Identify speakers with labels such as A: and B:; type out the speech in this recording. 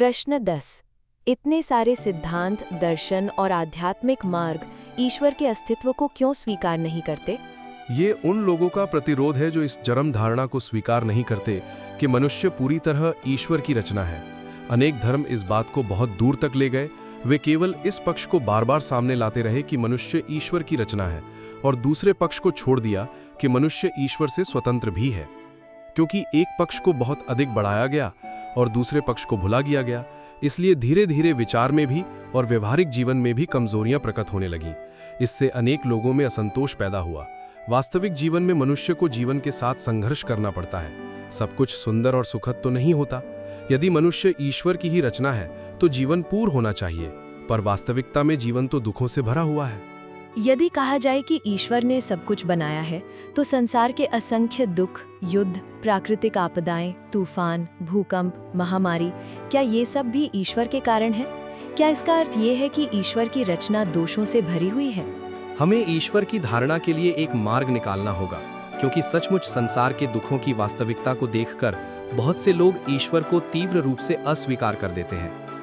A: प्रश्न 10। इतने सारे सिद्धांत, दर्शन और आध्यात्मिक मार्ग ईश्वर के अस्तित्व को क्यों स्वीकार नहीं करते?
B: ये उन लोगों का प्रतिरोध है जो इस चरम धारणा को स्वीकार नहीं करते कि मनुष्य पूरी तरह ईश्वर की रचना है। अनेक धर्म इस बात को बहुत दूर तक ले गए। वे केवल इस पक्ष को बार बार सामने लाते रहे कि मनुष्य ईश्वर की रचना है, और दूसरे पक्ष को छोड़ दिया कि मनुष्य ईश्वर से स्वतंत्र भी है। क्योंकि एक पक्ष को बहुत अधिक बढ़ाया गया और दूसरे पक्ष को भुला दिया गया, इसलिए धीरे धीरे विचार में भी और व्यवहारिक जीवन में भी कमजोरियां प्रकट होने लगीं। इससे अनेक लोगों में असंतोष पैदा हुआ। वास्तविक जीवन में मनुष्य को जीवन के साथ संघर्ष करना पड़ता है। सब कुछ सुंदर और सुखद तो नहीं होता। यदि मनुष्य ईश्वर की ही रचना है तो जीवन पूर्ण होना चाहिए, पर वास्तविकता में जीवन तो दुखों से भरा हुआ है।
A: यदि कहा जाए कि ईश्वर ने सब कुछ बनाया है, तो संसार के असंख्य दुख, युद्ध, प्राकृतिक आपदाएं, तूफान, भूकंप, महामारी, क्या ये सब भी ईश्वर के कारण है? क्या इसका अर्थ ये है कि ईश्वर की रचना दोषों से भरी हुई है?
C: हमें ईश्वर की धारणा के लिए एक मार्ग निकालना होगा, क्योंकि सचमुच संसार के दुखों की वास्तविकता को देखकर बहुत से लोग ईश्वर को तीव्र रूप से अस्वीकार कर देते हैं।